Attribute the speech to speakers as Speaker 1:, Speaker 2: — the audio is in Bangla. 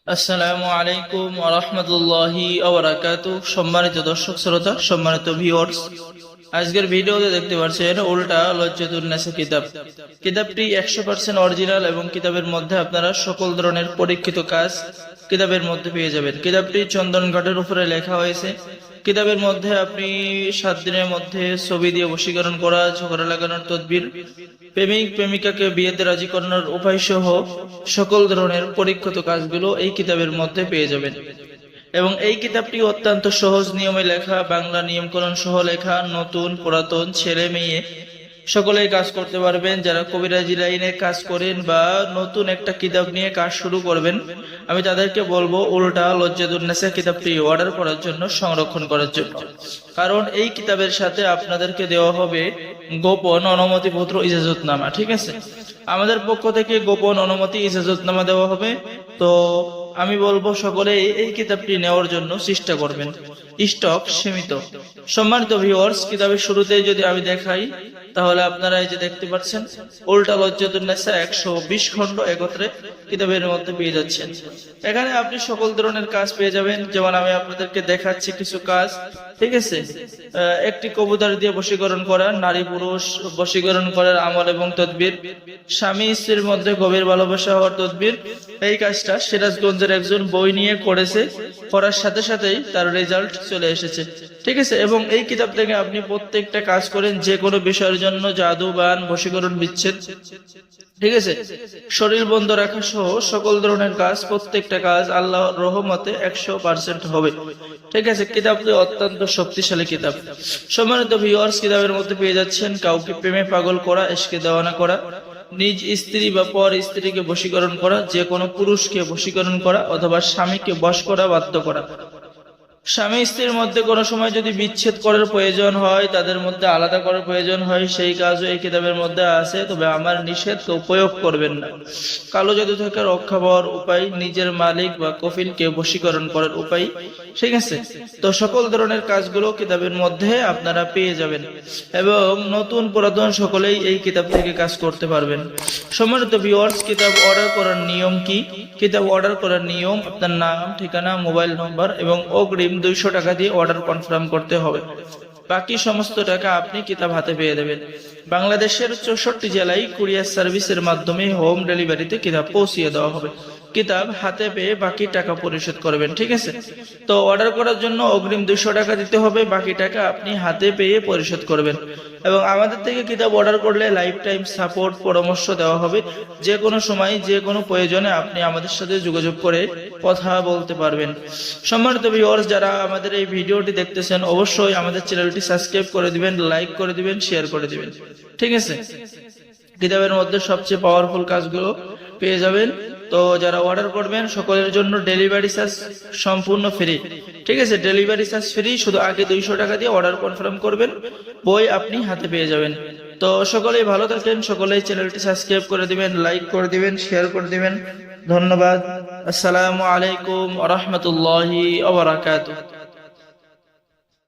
Speaker 1: আসসালামু আলাইকুম ওয়া রাহমাতুল্লাহি ওয়া বারাকাতুহু। সম্মানিত দর্শক শ্রোতা, সম্মানিত ভিউয়ার্স, আজকের ভিডিওতে দেখতে পাচ্ছেন উল্টা লজ্জাতুন নেসা কিতাব। কিতাবটি 100% অরিজিনাল এবং কিতাবের মধ্যে আপনারা সকল ধরনের পরীক্ষিত কাজ কিতাবের মধ্যে পেয়ে যাবেন। কিতাবটি চন্দন কাঠের উপরে লেখা হয়েছে। কিতাবের মধ্যে আপনি 7 দিনের মধ্যে ছবি দিয়ে বশীকরণ করা, ঝগড়া লাগানোর তদবির, প্রেমিক প্রেমিকাকে বিয়েতে রাজি করানোর উপায় সহ সকল ধরনের পরীক্ষিত কাজগুলো এই কিতাবের মধ্যে পেয়ে যাবেন। এবং এই কিতাবটি অত্যন্ত সহজ নিয়মে লেখা, বাংলা নিয়মকরণ সহ লেখা। নতুন পুরাতন ছেলে মেয়ে সকলেই কাজ করতে পারবেন। যারা কবিরাজি লাইনে কাজ করেন বা নতুন একটা কিতাব নিয়ে কাজ শুরু করবেন, আমি তাদেরকে বলবো উল্টা লজ্জাতুন নেসা কিতাবটি অর্ডার করার জন্য, সংরক্ষণ করার জন্য। কারণ এই কিতাবের সাথে আপনাদেরকে দেওয়া হবে গোপন অনুমতিপত্র, ইজাজতনামা। ঠিক আছে, আমাদের পক্ষ থেকে গোপন অনুমতি ইজাজতনামা দেওয়া হবে। তো আমি বলবো সকলে এই কিতাবটি নেওয়ার জন্য চেষ্টা করবেন। স্টক সীমিত। সম্মানিত ভিউয়ার্স, কিতাবের শুরুতেই যদি আমি দেখাই, তাহলে আপনারা এই যে দেখতে পাচ্ছেন উল্টা লজ্জাতুন নেসা 120 খণ্ড একত্রে কিতাবের মধ্যে পেয়ে যাচ্ছেন। এখানে আপনি সকল ধরনের কাজ পেয়ে যাবেন। যেমন আমি আপনাদেরকে দেখাচ্ছি কিছু কাজ। ঠিক আছে, একটি কবুতর দিয়ে বশীকরণ করা, নারী পুরুষ বশীকরণ করার আমল এবং তদবির, স্বামী স্ত্রীর মধ্যে গভীর ভালোবাসা হওয়ার তদবির। এই কাজটা সিরাজগঞ্জের একজন বই নিয়ে করেছে, করার সাথে সাথেই তার রেজাল্ট চলে এসেছে। ঠিক আছে, এবং এই কিতাব থেকে আপনি প্রত্যেকটা কাজ করেন, যে কোনো বিষয়ের জন্য, জাদু, বান, বশীকরণ, বিচ্ছেদ, ঠিক আছে, শরীর বন্ধ রাখা সহ সকল ধরনের কাজ, প্রত্যেকটা কাজ আল্লাহর রহমতে 100% হবে। ঠিক আছে, কিতাবটি অত্যন্ত শক্তিশালী কিতাব। সম্মানিত ভিউয়ার্স, কিতাবের মধ্যে পেয়ে যাচ্ছেন কাউকে প্রেমে পাগল করা, ইশকে দেওয়ানা করা, নিজ স্ত্রী বা পর স্ত্রীকে বশীকরণ করা, যে কোনো পুরুষকে বশীকরণ করা অথবা স্বামীকে বশ করা, বাধ্য করা। স্বামী স্ত্রীর মধ্যে কোনো সময় যদি বিচ্ছেদ করার প্রয়োজন হয়, তাদের মধ্যে আলাদা করার প্রয়োজন হয়, সেই কাজও এই কিতাবের মধ্যে আছে। তবে আমার নিষেধ প্রয়োগ করবেন না। কালো জাদু থেকে রক্ষা পাওয়ার উপায়, নিজের মালিক বা কফিলকে বশীকরণ করার উপায়। ঠিক আছে, তো সকল ধরনের কাজগুলো কিতাবের মধ্যে আপনারা পেয়ে যাবেন এবং নতুন পুরাতন সকলেই এই কিতাব থেকে কাজ করতে পারবেন। সম্মানিত ভিউয়ার্স, কিতাব অর্ডার করার নিয়ম কি? কিতাব অর্ডার করার নিয়ম, আপনার নাম, ঠিকানা, মোবাইল নম্বর এবং অগ্রিম 200 টাকা দিয়ে অর্ডার কনফার্ম করতে হবে। বাকি সমস্ত টাকা আপনি কিতাব হাতে পেয়ে দেবেন। বাংলাদেশের 64 জেলায় কুরিয়ার সার্ভিসের মাধ্যমে হোম ডেলিভারিতে কিতাব পৌঁছিয়ে দেওয়া হবে। কিতাব হাতে পেয়ে বাকি টাকা পরিশোধ করবেন। ঠিক আছে, তো অর্ডার করার জন্য অগ্রিম 200 টাকা দিতে হবে, বাকি টাকা আপনি হাতে পেয়ে পরিশোধ করবেন। এবং আমাদের থেকে কিতাব অর্ডার করলে লাইফ টাইম সাপোর্ট, পরামর্শ দেওয়া হবে। যে কোনো সময়, যে কোনো প্রয়োজনে আপনি আমাদের সাথে যোগাযোগ করে কথা বলতে পারবেন। সম্মানিত ভিউয়ার্স, যারা আমাদের এই ভিডিওটি দেখতেছেন, অবশ্যই আমাদের চ্যানেলটি সাবস্ক্রাইব করে দিবেন, লাইক করে দিবেন, শেয়ার করে দিবেন। ঠিক আছে, কিতাবের মধ্যে সবচেয়ে পাওয়ারফুল কাজগুলো পেয়ে যাবেন। তো যারা অর্ডার করবেন সকলের জন্য ডেলিভারি চার্জ সম্পূর্ণ ফ্রি। ঠিক আছে, ডেলিভারি চার্জ ফ্রি, শুধু আগে 200 টাকা দিয়ে অর্ডার কনফার্ম করবেন, বই আপনি হাতে পেয়ে যাবেন। তো সকলেই ভালো থাকেন, সকলেই চ্যানেলটি সাবস্ক্রাইব করে দিবেন, লাইক করে দিবেন, শেয়ার করে দিবেন। ধন্যবাদ। আসসালামু আলাইকুম ওয়া রাহমাতুল্লাহি ওয়া বারাকাতুহু।